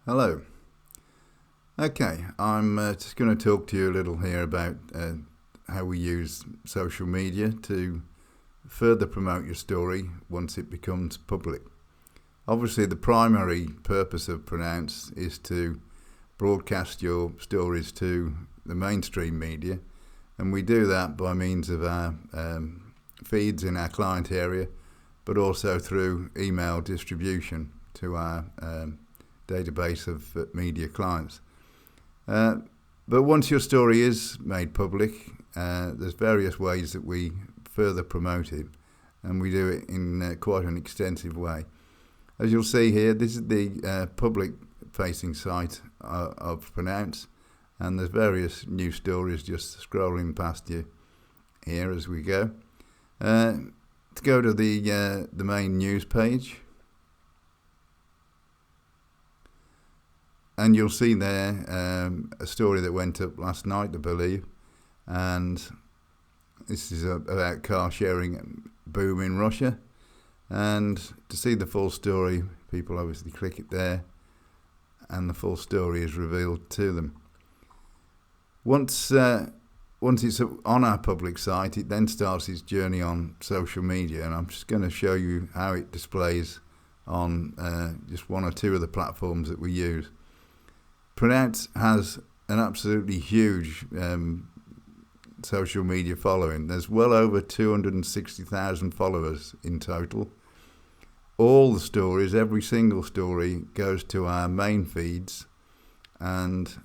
Hello. Okay, I'm just going to talk to you a little here about how we use social media to further promote your story once it becomes public. Obviously, the primary purpose of Pronounce is to broadcast your stories to the mainstream media, and we do that by means of our feeds in our client area, but also through email distribution to our database of media clients. But once your story is made public, there's various ways that we further promote it, and we do it in quite an extensive way. As you'll see here, this is the public-facing site of Pronounce, and there's various new stories just scrolling past you here as we go. To go to the main news page, and you'll see there a story that went up last night, I believe, and this is about car sharing boom in Russia. And to see the full story, people obviously click it there, and the full story is revealed to them. Once it's on our public site, it then starts its journey on social media, and I'm just going to show you how it displays on just one or two of the platforms that we use. Pronounce has an absolutely huge social media following. There's well over 260,000 followers in total. All the stories, every single story, goes to our main feeds, and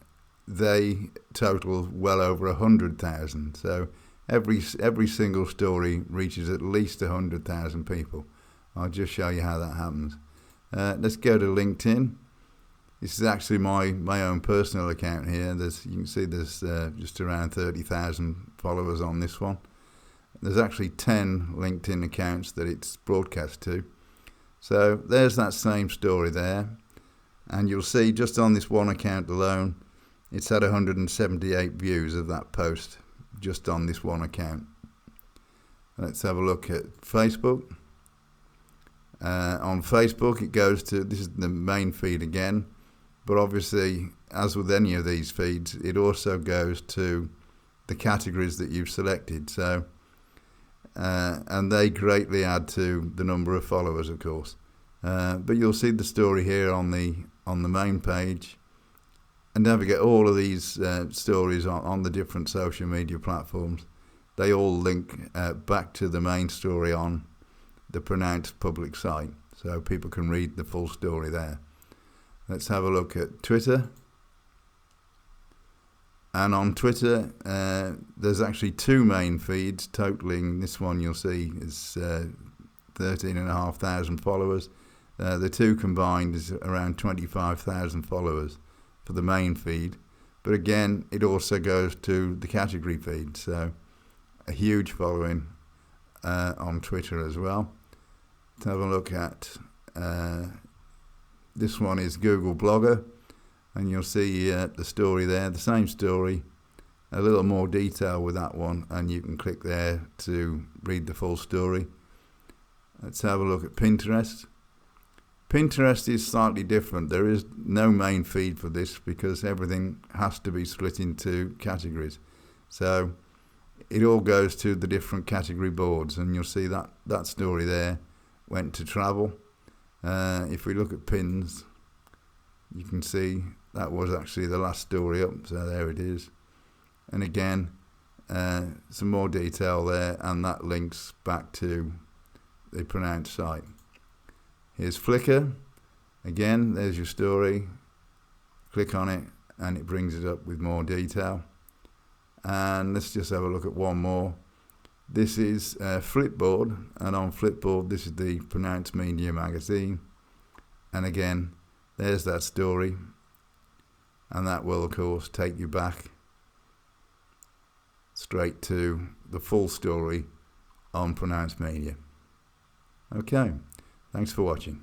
they total well over 100,000. So every single story reaches at least 100,000 people. I'll just show you how that happens. Let's go to LinkedIn. This is actually my own personal account here. You can see there's just around 30,000 followers on this one. There's actually 10 LinkedIn accounts that it's broadcast to. So there's that same story there. And you'll see just on this one account alone, it's had 178 views of that post just on this one account. Let's have a look at Facebook. On Facebook, it goes to, this is the main feed again. But obviously, as with any of these feeds, it also goes to the categories that you've selected. So, and they greatly add to the number of followers, of course. But you'll see the story here on the main page. And don't forget, all of these stories on the different social media platforms, they all link back to the main story on the Pronounce public site, so people can read the full story there. Let's have a look at Twitter. And on Twitter, there's actually two main feeds totaling, this one you'll see is 13,500 followers. The two combined is around 25,000 followers for the main feed. But again, it also goes to the category feed, so a huge following on Twitter as well. Let's have a look at this one is Google Blogger, and you'll see the story there, the same story, a little more detail with that one, and you can click there to read the full story. Let's have a look at Pinterest. Pinterest is slightly different. There is no main feed for this because everything has to be split into categories. So it all goes to the different category boards, and you'll see that story there went to travel. If we look at pins, you can see that was actually the last story up, so there it is. And again, some more detail there, and that links back to the Pronounce site. Here's Flickr. Again, there's your story. Click on it, and it brings it up with more detail. And let's just have a look at one more. This is Flipboard, and on Flipboard, this is the Pronounce Media magazine. And again, there's that story, and that will, of course, take you back straight to the full story on Pronounce Media. Okay, thanks for watching.